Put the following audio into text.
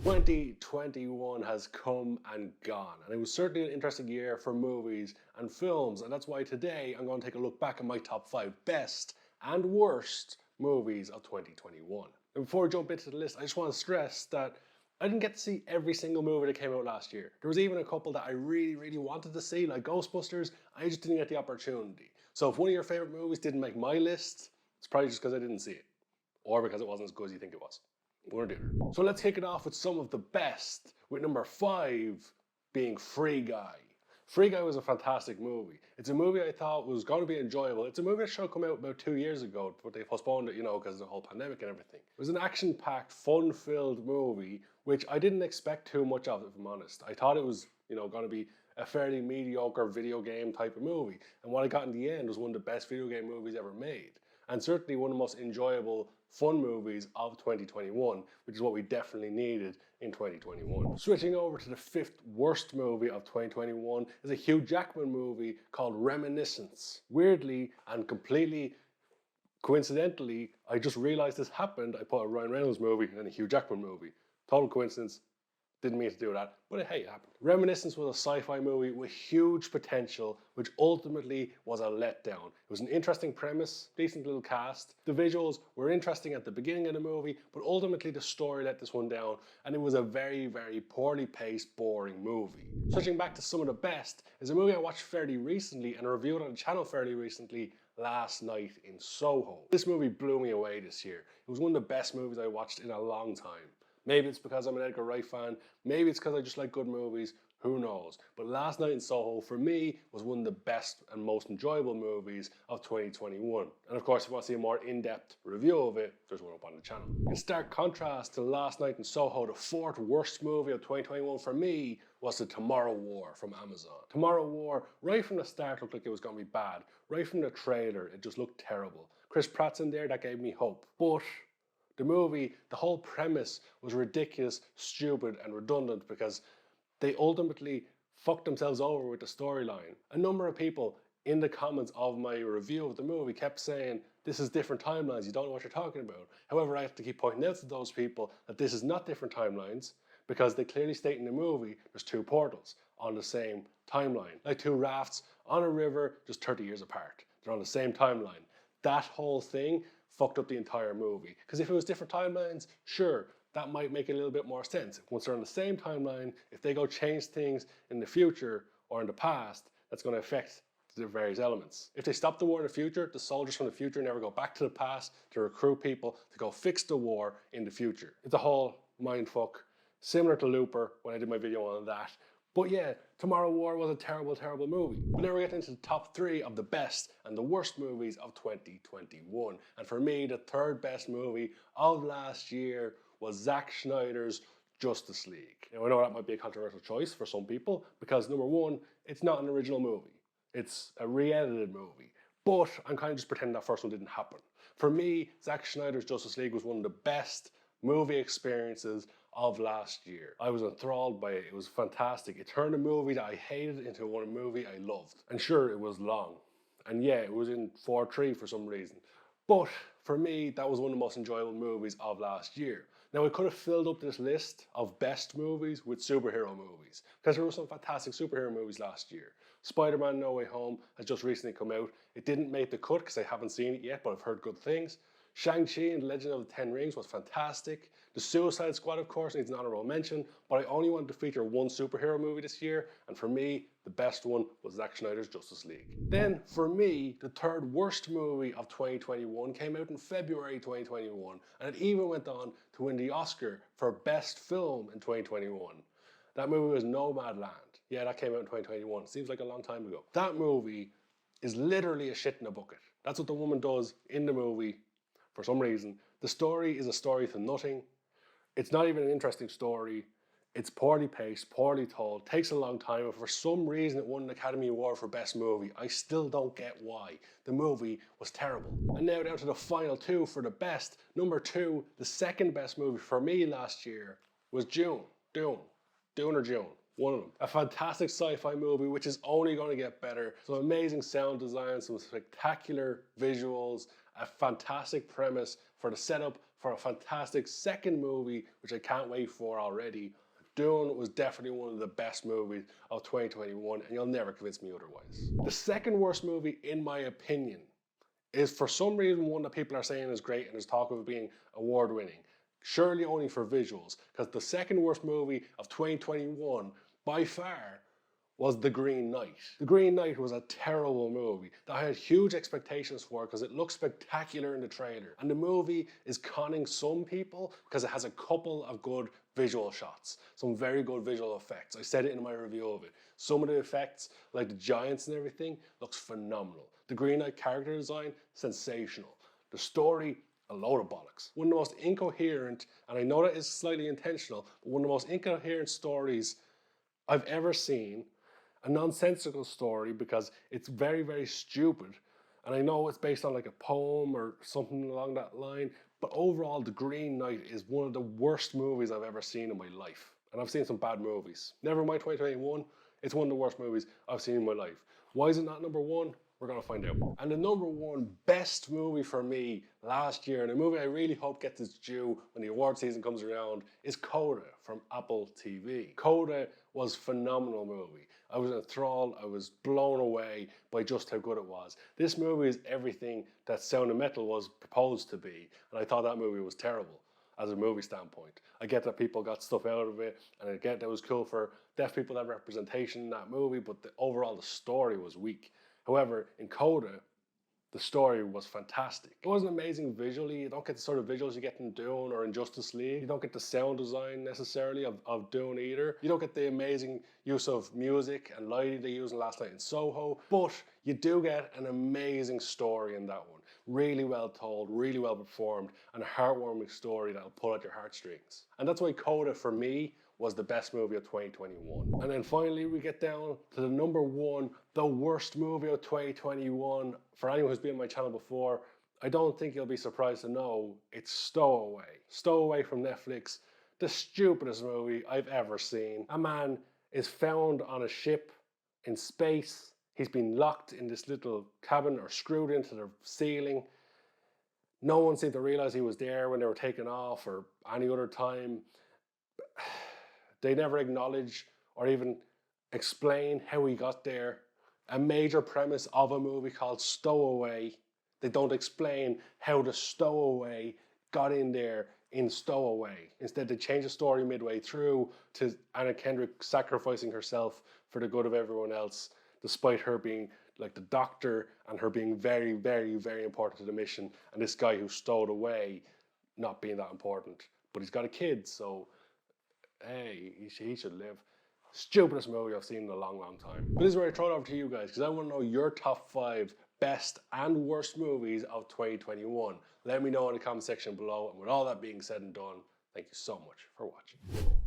2021 has come and gone, and it was certainly an interesting year for movies and films, and that's why today I'm going to take a look back at my top 5 best and worst movies of 2021. And before I jump into the list, I just want to stress that I didn't get to see every single movie that came out last year. There was even a couple that I really wanted to see, like Ghostbusters. I just didn't get the opportunity. So if one of your favorite movies didn't make my list, it's probably just because I didn't see it, or because it wasn't as good as you think it was. We're gonna do it. So let's kick it off with some of the best, with number 5 being Free Guy. Free Guy was a fantastic movie. It's a movie I thought was going to be enjoyable. It's a movie that should come out about 2 years ago, but they postponed it, because of the whole pandemic and everything. It was an action-packed, fun-filled movie, which I didn't expect too much of, if I'm honest. I thought it was, going to be a fairly mediocre video game type of movie. And what I got in the end was one of the best video game movies ever made. And certainly one of the most enjoyable, fun movies of 2021, which is what we definitely needed in 2021. Switching over to the 5th worst movie of 2021 is a Hugh Jackman movie called Reminiscence. Weirdly and completely coincidentally, I just realized this happened. I put a Ryan Reynolds movie and a Hugh Jackman movie. Total coincidence. Didn't mean to do that, but hey, it happened. Reminiscence was a sci-fi movie with huge potential, which ultimately was a letdown. It was an interesting premise, decent little cast. The visuals were interesting at the beginning of the movie, but ultimately the story let this one down, and it was a very poorly paced, boring movie. Switching back to some of the best is a movie I watched fairly recently and reviewed on the channel fairly recently, Last Night in Soho. This movie blew me away this year. It was one of the best movies I watched in a long time. Maybe it's because I'm an Edgar Wright fan. Maybe it's because I just like good movies. Who knows? But Last Night in Soho, for me, was one of the best and most enjoyable movies of 2021. And of course, if you want to see a more in-depth review of it, there's one up on the channel. In stark contrast to Last Night in Soho, the 4th worst movie of 2021 for me was The Tomorrow War from Amazon. Tomorrow War, right from the start, looked like it was going to be bad. Right from the trailer, it just looked terrible. Chris Pratt's in there, that gave me hope. But the movie, the whole premise was ridiculous, stupid, and redundant because they ultimately fucked themselves over with the storyline. A number of people in the comments of my review of the movie kept saying, this is different timelines, you don't know what you're talking about. However, I have to keep pointing out to those people that this is not different timelines because they clearly state in the movie there's 2 portals on the same timeline. Like 2 rafts on a river just 30 years apart. They're on the same timeline. That whole thing fucked up the entire movie. Because if it was different timelines, sure, that might make a little bit more sense. Once they're on the same timeline, if they go change things in the future or in the past, that's going to affect the various elements. If they stop the war in the future, the soldiers from the future never go back to the past to recruit people to go fix the war in the future. It's a whole mindfuck, similar to Looper when I did my video on that. But yeah, Tomorrow War was a terrible movie. But now we're getting into the top 3 of the best and the worst movies of 2021. And for me, the 3rd best movie of last year was Zack Snyder's Justice League. Now I know that might be a controversial choice for some people because number 1, it's not an original movie. It's a re-edited movie. But I'm kind of just pretending that first one didn't happen. For me, Zack Snyder's Justice League was one of the best movie experiences of last year. I was enthralled by it. It was fantastic. It turned a movie that I hated into a movie I loved. And sure, it was long. And yeah, it was in 4:3 for some reason. But for me, that was one of the most enjoyable movies of last year. Now, I could have filled up this list of best movies with superhero movies because there were some fantastic superhero movies last year. Spider-Man No Way Home has just recently come out. It didn't make the cut because I haven't seen it yet, but I've heard good things. Shang-Chi and the Legend of the Ten Rings was fantastic. The Suicide Squad, of course, needs an honorable mention, but I only wanted to feature one superhero movie this year, and for me, the best one was Zack Snyder's Justice League. Then, for me, the 3rd worst movie of 2021 came out in February 2021, and it even went on to win the Oscar for Best Film in 2021. That movie was Nomadland. Yeah, that came out in 2021. Seems like a long time ago. That movie is literally a shit in a bucket. That's what the woman does in the movie. For some reason, the story is a story to nothing. It's not even an interesting story. It's poorly paced, poorly told, takes a long time, and for some reason it won an Academy Award for Best Movie. I still don't get why. The movie was terrible. And now down to the final 2 for the best. Number 2, the 2nd best movie for me last year was Dune. Dune or June. One of them. A fantastic sci-fi movie which is only going to get better. Some amazing sound design, some spectacular visuals, a fantastic premise for the setup for a fantastic second movie, which I can't wait for already. Dune was definitely one of the best movies of 2021, and you'll never convince me otherwise. The second worst movie, in my opinion, is for some reason one that people are saying is great and is talk of being award winning. Surely only for visuals, because the second worst movie of 2021 by far was The Green Knight. The Green Knight was a terrible movie that I had huge expectations for because it looked spectacular in the trailer. And the movie is conning some people because it has a couple of good visual shots, some very good visual effects. I said it in my review of it. Some of the effects, like the giants and everything, looks phenomenal. The Green Knight character design, sensational. The story, a load of bollocks. One of the most incoherent, and I know that is slightly intentional, but one of the most incoherent stories I've ever seen. A nonsensical story because it's very, very stupid. And I know it's based on like a poem or something along that line, but overall, The Green Knight is one of the worst movies I've ever seen in my life. And I've seen some bad movies. Never mind 2021, it's one of the worst movies I've seen in my life. Why is it not number one? We're gonna find out. And the number one best movie for me last year, and a movie I really hope gets its due when the award season comes around, is Coda from Apple TV. Coda was a phenomenal movie. I was enthralled, I was blown away by just how good it was. This movie is everything that Sound of Metal was proposed to be, and I thought that movie was terrible as a movie standpoint. I get that people got stuff out of it, and I get that it was cool for deaf people to have representation in that movie, but overall the story was weak. However, in Coda, the story was fantastic. It wasn't amazing visually. You don't get the sort of visuals you get in Dune or in Justice League. You don't get the sound design necessarily of Dune either. You don't get the amazing use of music and lighting they used last night in Soho. But you do get an amazing story in that one. Really well told, really well performed, and a heartwarming story that'll pull at your heartstrings. And that's why Coda, for me, was the best movie of 2021. And then finally we get down to the number one, the worst movie of 2021. For anyone who's been on my channel before, I don't think you'll be surprised to know it's Stowaway. Stowaway from Netflix, the stupidest movie I've ever seen. A man is found on a ship in space. He's been locked in this little cabin or screwed into the ceiling. No one seemed to realize he was there when they were taking off or any other time. They never acknowledge or even explain how he got there. A major premise of a movie called Stowaway. They don't explain how the stowaway got in there in Stowaway. Instead, they change the story midway through to Anna Kendrick sacrificing herself for the good of everyone else, despite her being like the doctor and her being very, very, very important to the mission, and this guy who stowed away not being that important. But he's got a kid, so hey, he should live. Stupidest movie I've seen in a long, long time. But this is where I throw it over to you guys, because I want to know your top 5 best and worst movies of 2021. Let me know in the comment section below. And with all that being said and done, thank you so much for watching.